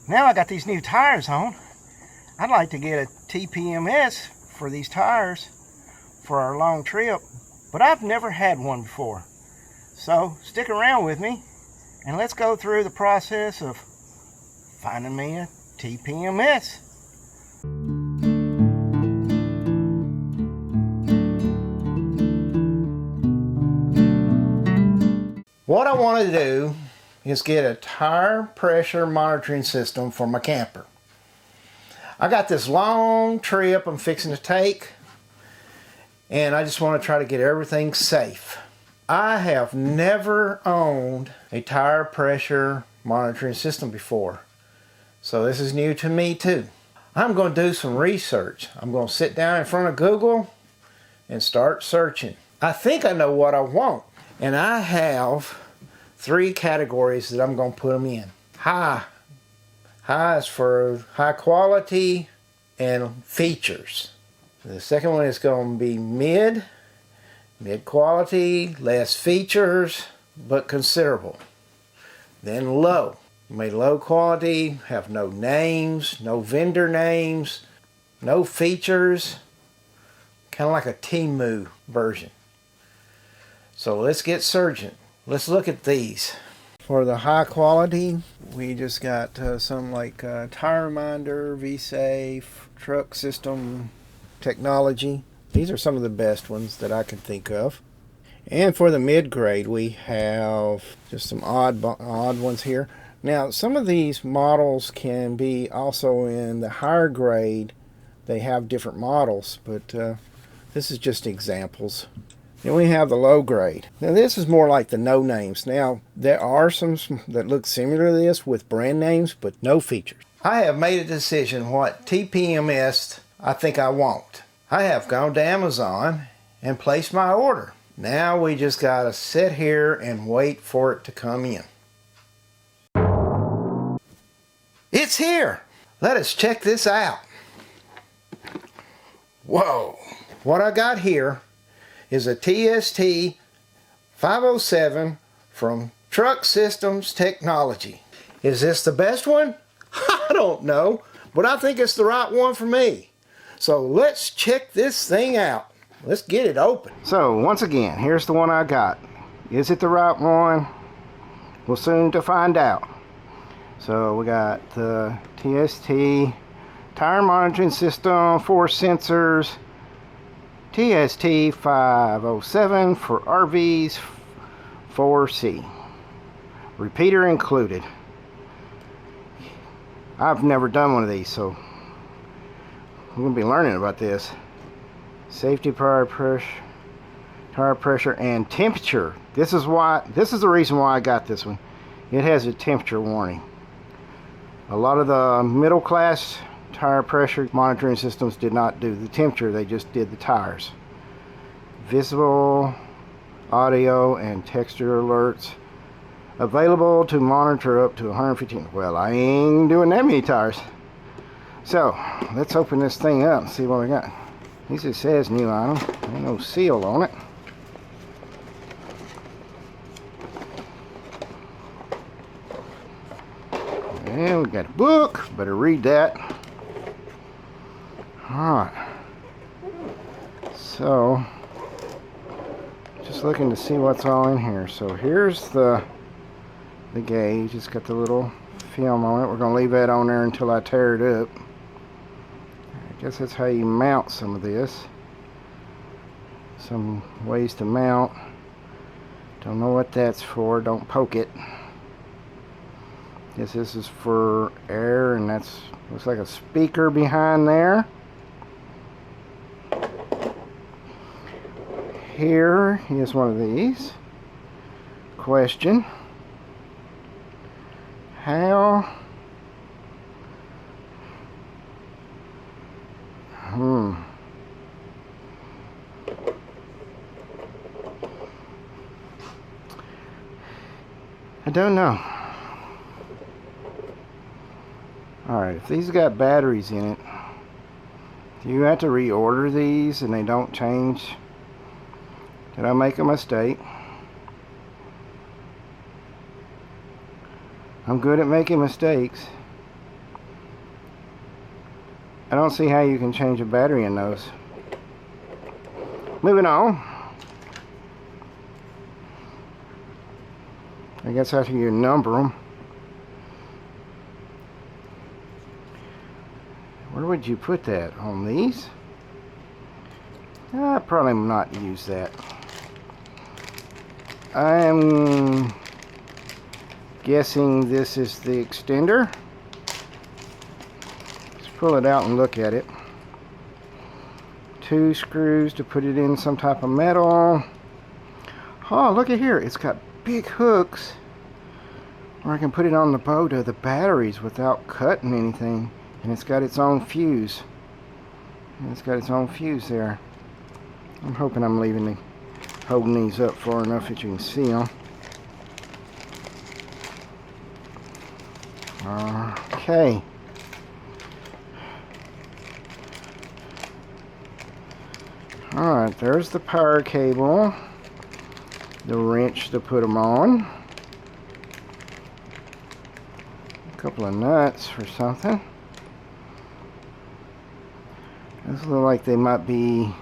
Now I got these new tires on. I'd like to get a TPMS for these tires for our long trip, but I've never had one before. So stick around with me and let's go through the process of finding me a TPMS. What I want to do is get a tire pressure monitoring system for my camper. I got this long trip I'm fixing to take, and I just want to try to get everything safe. I have never owned a tire pressure monitoring system before, so this is new to me too. I'm going to do some research. I'm going to sit down in front of Google and start searching. I think I know what I want, and I have 3 categories that I'm going to put them in. High is for high quality and features. The second one is going to be mid quality, less features, but considerable. Then low. Low quality, have no names, no vendor names, no features, kind of like a Temu version. So let's get searching. Let's look at these. For the high quality, we just got some like TireMinder, V-Safe, truck system technology. These are some of the best ones that I can think of. And for the mid-grade, we have just some odd ones here. Now, some of these models can be also in the higher grade. They have different models, but this is just examples. Then we have the low grade. Now this is more like the no names. Now there are some that look similar to this with brand names but no features. I have made a decision what TPMS I think I want. I have gone to Amazon and placed my order. Now we just gotta sit here and wait for it to come in. It's here! Let us check this out. Whoa! What I got here is a TST-507 from Truck Systems Technology. Is this the best one? I don't know, but I think it's the right one for me. So let's check this thing out. Let's get it open. So once again, here's the one I got. Is it the right one? We'll soon to find out. So we got the TST tire monitoring system, 4 sensors, TST-507 for RVs 4C. Repeater included. I've never done one of these, so I'm going to be learning about this. Safety, tire pressure, and temperature. This is the reason why I got this one. It has a temperature warning. A lot of the middle class tire pressure monitoring systems did not do the temperature, they just did the tires. Visible audio and texture alerts available to monitor up to 115. Well, I ain't doing that many tires. So let's open this thing up and see what we got. At least it says new item. Ain't no seal on it. And we got a book, better read that. Alright, so just looking to see what's all in here. So here's the gauge. It's got the little film on it. We're going to leave that on there until I tear it up. I guess that's how you mount some of this. Some ways to mount. Don't know what that's for. Don't poke it. Guess this is for air, and that's looks like a speaker behind there. Here is one of these. Question: how I don't know. Alright, if these got batteries in it, do you have to reorder these and they don't change? Did I make a mistake? I'm good at making mistakes. I don't see how you can change a battery in those. Moving on. I guess after you number them. Where would you put that? On these? I probably not use that. I'm guessing this is the extender. Let's pull it out and look at it. 2 screws to put it in some type of metal. Oh, look at here. It's got big hooks where I can put it on the boat of the batteries without cutting anything. And it's got its own fuse. And it's got its own fuse there. I'm hoping I'm holding these up far enough that you can see them. Okay. Alright, there's the power cable. The wrench to put them on. A couple of nuts or something. Those look like they might be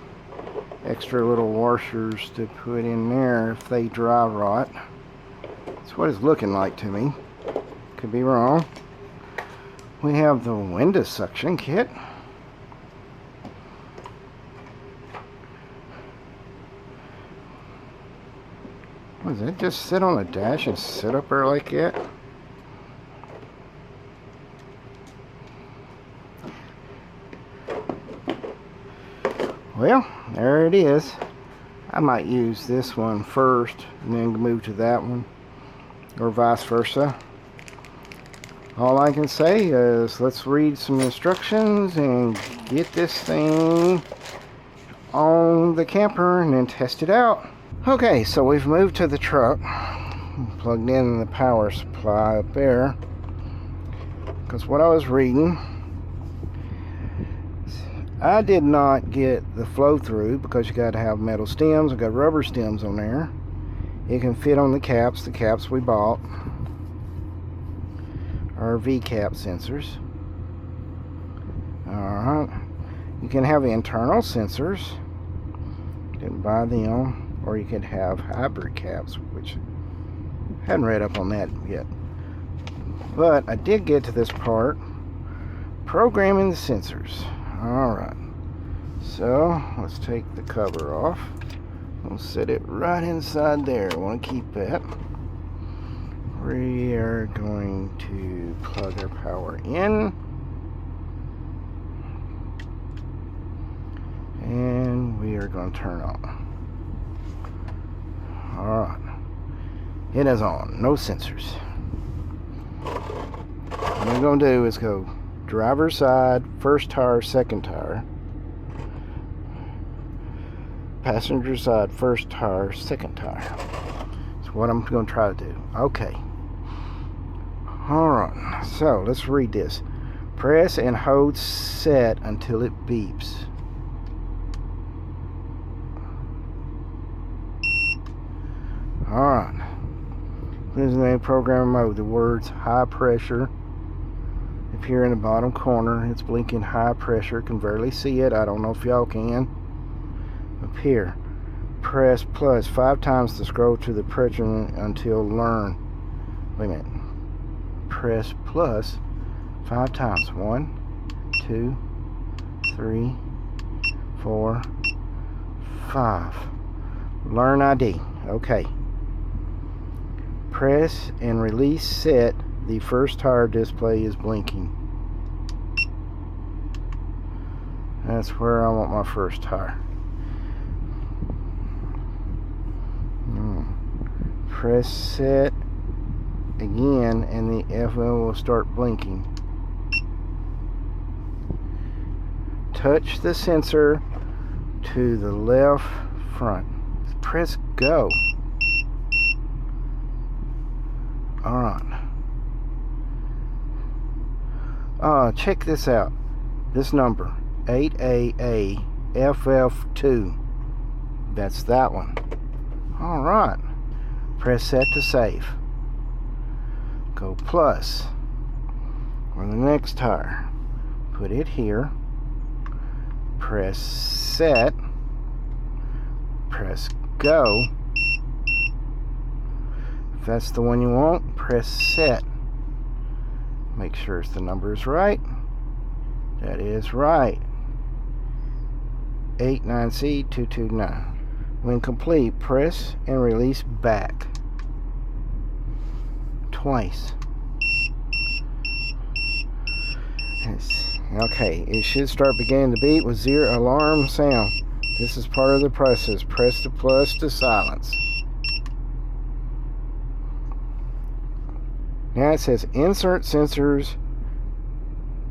extra little washers to put in there if they dry rot. That's what it's looking like to me. Could be wrong. We have the window suction kit. Does that just sit on the dash and sit up there like that? Well, there it is. I might use this one first and then move to that one, or vice versa. All I can say is let's read some instructions and get this thing on the camper and then test it out. Okay, so we've moved to the truck, plugged in the power supply up there, because what I was reading, I did not get the flow through because you got to have metal stems. I've got rubber stems on there. It can fit on the caps we bought, RV cap sensors. Alright, you can have internal sensors, didn't buy them. Or you could have hybrid caps, which I hadn't read up on that yet. But I did get to this part, programming the sensors. Alright, so let's take the cover off. We'll set it right inside there. I want to keep that. We are going to plug our power in. And we are going to turn on. Alright, it is on, no sensors. What I'm going to do is go driver's side, first tire, second tire. Passenger side, first tire, second tire. That's what I'm going to try to do. Okay. Alright, so let's read this. Press and hold set until it beeps. Alright, this is the program mode. The words high pressure appear in the bottom corner. It's blinking high pressure. Can barely see it. I don't know if y'all can. Up here, press plus 5 times to scroll to the pressure until learn. Wait a minute. Press plus 5 times. 1, 2, 3, 4, 5. Learn ID. Okay. Press and release set. The first tire display is blinking. That's where I want my first tire. Press set again and the FL will start blinking. Touch the sensor to the left front. Press go. Alright. Check this out. This number 8AAFF2. That's that one. Alright. Press set to save. Go plus. On the next tire. Put it here. press set, press go. If that's the one you want, press set. Make sure the number is right. That is right. 89C229. When complete, press and release back. Twice. Okay, it should start beginning to beat with zero alarm sound. This is part of the process. Press the plus to silence. Now it says insert sensors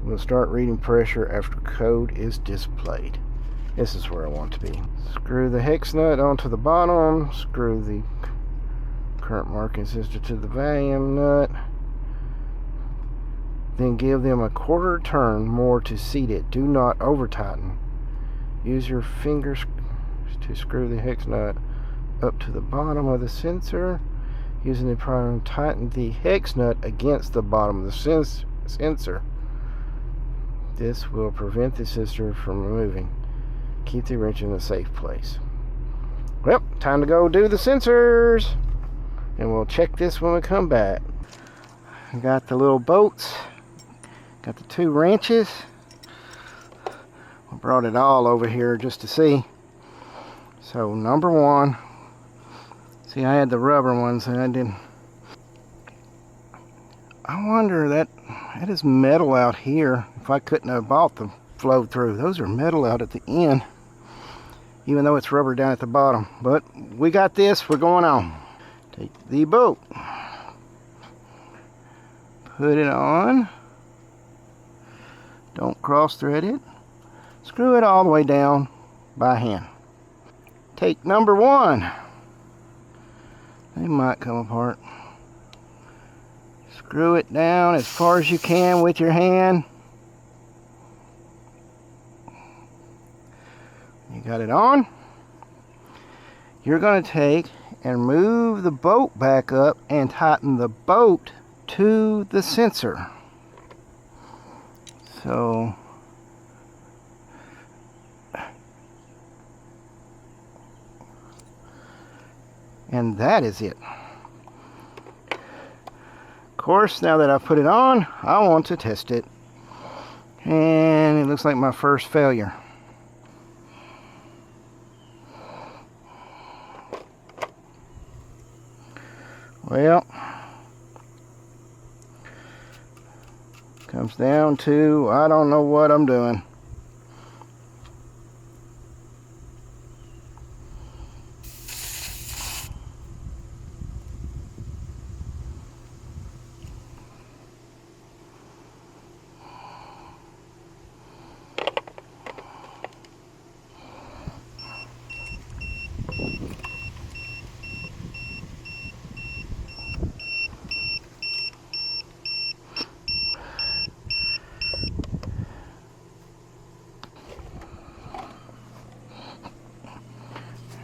will start reading pressure after code is displayed. This is where I want to be. Screw the hex nut onto the bottom. Screw the current marking sensor to the volume nut. Then give them a quarter turn more to seat it. Do not over tighten. Use your fingers to screw the hex nut up to the bottom of the sensor. Using the primer, tighten the hex nut against the bottom of the sensor. This will prevent the sensor from moving. Keep the wrench in a safe place. Well, time to go do the sensors. And we'll check this when we come back. I got the little bolts. Got the 2 wrenches. I brought it all over here just to see. So number 1. See, I had the rubber ones and I didn't. I wonder that is metal out here. If I couldn't have bought the flow through. Those are metal out at the end. Even though it's rubber down at the bottom. But we got this. We're going on. Take the bolt. Put it on. Don't cross thread it. Screw it all the way down by hand. Take number 1. They might come apart. Screw it down as far as you can with your hand. You got it on. You're going to take and move the bolt back up and tighten the bolt to the sensor. So and that is it. Of course, now that I've put it on, I want to test it. And it looks like my first failure. Well, comes down to I don't know what I'm doing.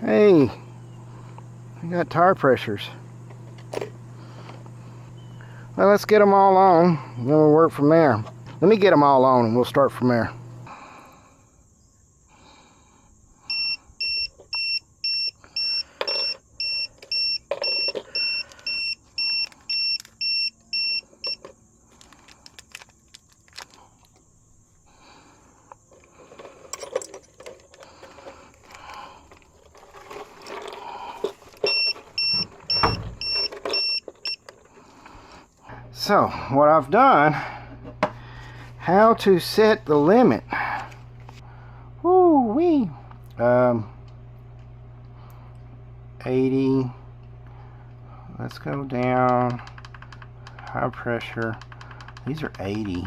Hey, we got tire pressures. Well, let's get them all on, and then we'll work from there. Let me get them all on and we'll start from there. So, what I've done, how to set the limit. Woo-wee. 80. Let's go down. High pressure. These are 80.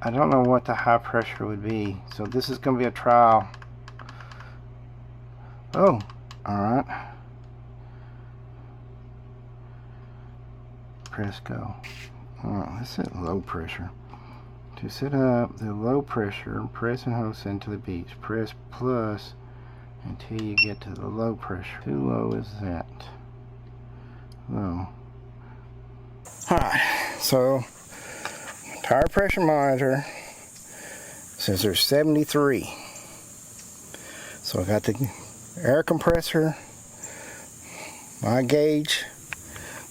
I don't know what the high pressure would be. So this is going to be a trial. Oh, alright. Press go. Oh, let's set low pressure. To set up the low pressure, press and hold send to the beach. Press plus until you get to the low pressure. Too low is that. Low. Alright, so tire pressure monitor says there's 73. So I got the air compressor, my gauge.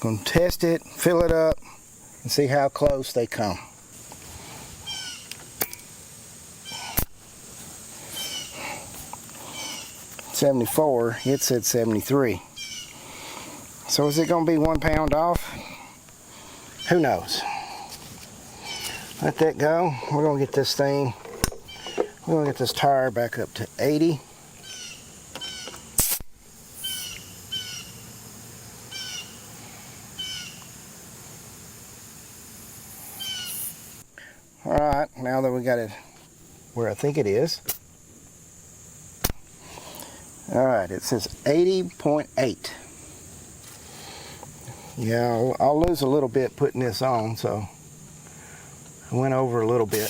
Gonna test it, fill it up, and see how close they come. $74, it said 73. So is it gonna be 1 pound off? Who knows? Let that go. We're gonna get this thing, we're gonna get this tire back up to 80. Alright, now that we got it where I think it is. Alright, it says 80.8. Yeah, I'll lose a little bit putting this on, so I went over a little bit.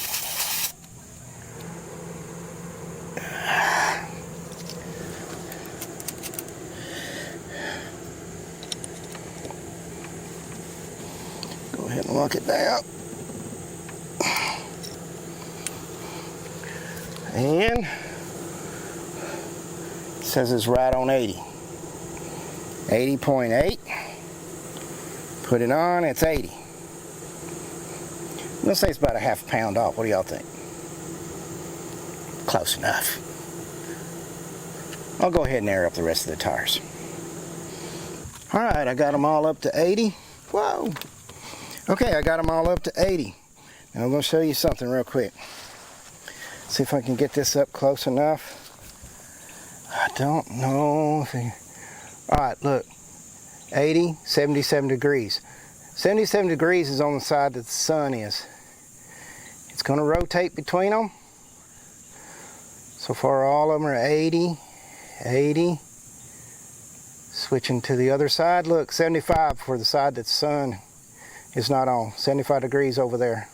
Go ahead and lock it down. And it says it's right on 80. 80.8. Put it on, it's 80. Let's say it's about a half pound off. What do y'all think? Close enough. I'll go ahead and air up the rest of the tires. Alright, I got them all up to 80. Whoa! Okay, I got them all up to 80. Now I'm going to show you something real quick. See if I can get this up close enough. I don't know if alright, look. 80, 77 degrees. 77 degrees is on the side that the sun is. It's going to rotate between them. So far all of them are 80, 80. Switching to the other side, look, 75 for the side that the sun is not on. 75 degrees over there.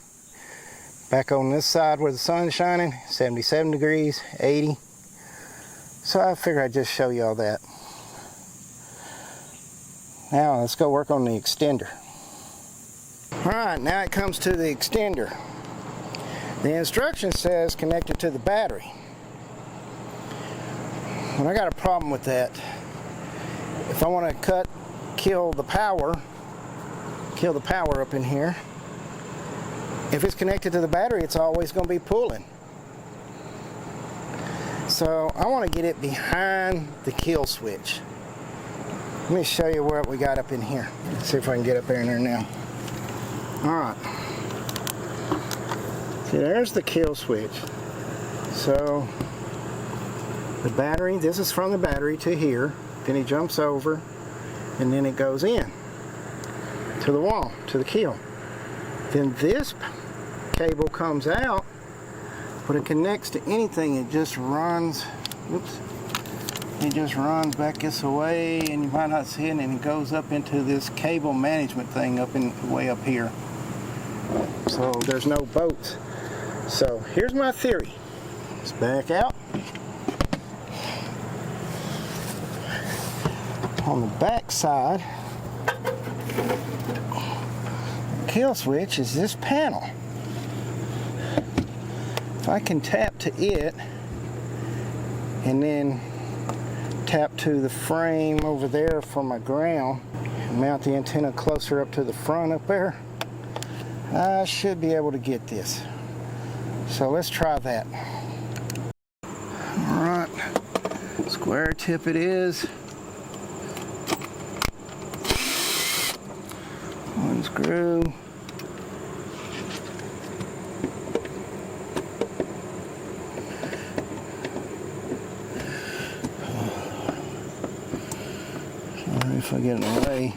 Back on this side where the sun's shining, 77 degrees, 80. So I figured I'd just show you all that. Now let's go work on the extender. Alright, now it comes to the extender. The instruction says connect it to the battery. And I got a problem with that. If I want to kill the power up in here, if it's connected to the battery, it's always going to be pulling. So I want to get it behind the kill switch. Let me show you what we got up in here. Let's see if I can get up there in there now. Alright. See, there's the kill switch. So the battery, this is from the battery to here. Then he jumps over and then it goes in to the wall, to the kill. Then this cable comes out, but it connects to anything. It just runs, whoops. It just runs back this way, and you might not see it, and it goes up into this cable management thing up in way up here. So there's no bolts. So here's my theory. Let's back out. On the back side, the kill switch is this panel. If I can tap to it, and then tap to the frame over there for my ground and mount the antenna closer up to the front up there, I should be able to get this. So let's try that. Alright, square tip it is. One screw. If I get in the way.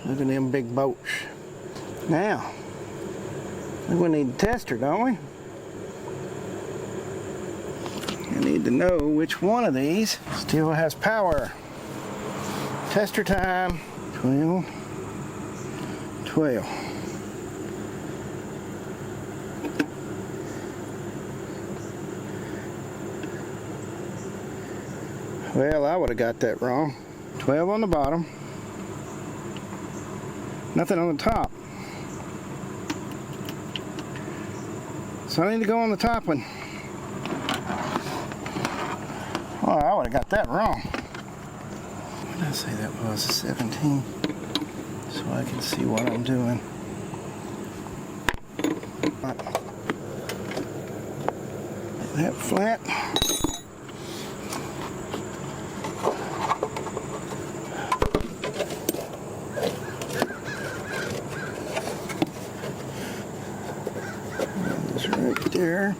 Look at them big bolts. Now, we need a tester, don't we? I need to know which one of these still has power. Tester time, 12, 12. Well, I would have got that wrong. 12 on the bottom. Nothing on the top. So I need to go on the top one. Oh, I would have got that wrong. What did I say that was? 17. So I can see what I'm doing. That flat. It's right there.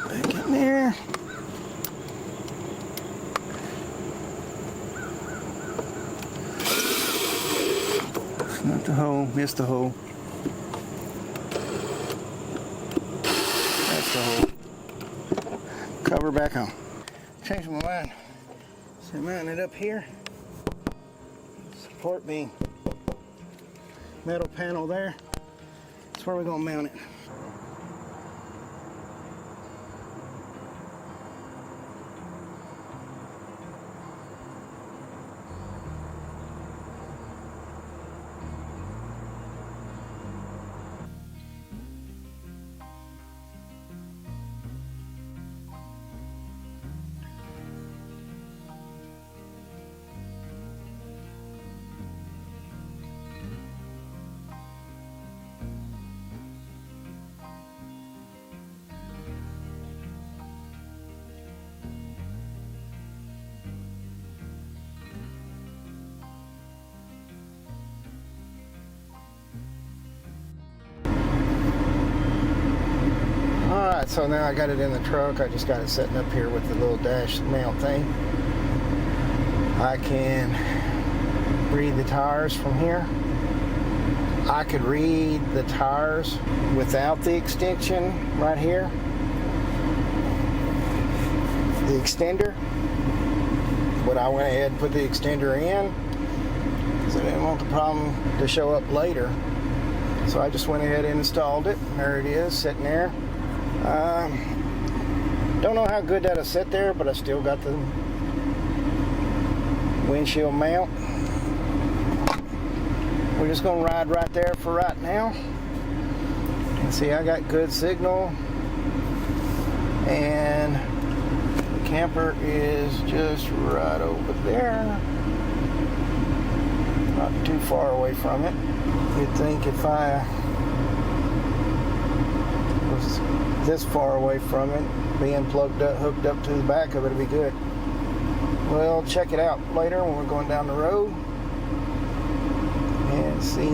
Back in there. Not the hole, missed the hole. That's the hole. Cover back on. Changed my mind. So mounting it up here. Support beam. Metal panel there. That's where we're going to mount it. Alright, so now I got it in the truck. I just got it sitting up here with the little dash mount thing. I can read the tires from here. I could read the tires without the extension right here. The extender. But I went ahead and put the extender in because I didn't want the problem to show up later. So I just went ahead and installed it. There it is, sitting there. Don't know how good that'll sit there, but I still got the windshield mount. We're just gonna ride right there for right now. And see, I got good signal, and the camper is just right over there, not too far away from it. You'd think if I was this far away from it, being plugged up, hooked up to the back of it, would be good. Well, check it out later when we're going down the road and see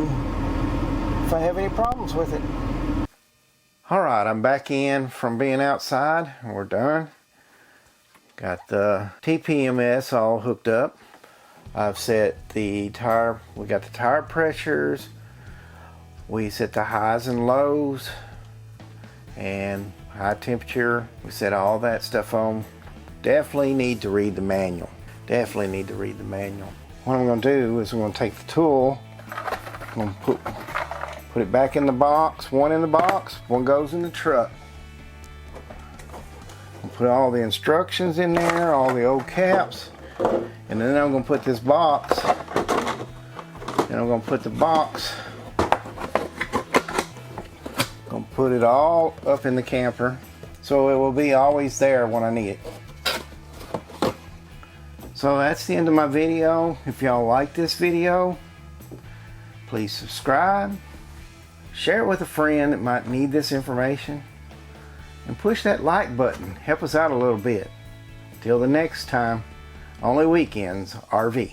if I have any problems with it. Alright, I'm back in from being outside and we're done. Got the TPMS all hooked up. I've set the tire, we got the tire pressures, we set the highs and lows, and high temperature. We set all that stuff on. Definitely need to read the manual. Definitely need to read the manual. What I'm going to do is I'm going to take the tool, I'm going to put it back in the box. One in the box, one goes in the truck. I'll put all the instructions in there, all the old caps, and then I'm going to put this box, and I'm going to put the box, gonna put it all up in the camper so it will be always there when I need it. So that's the end of my video. If y'all like this video, please subscribe, share it with a friend that might need this information, and push that like button. Help us out a little bit. Till the next time, only weekends RV.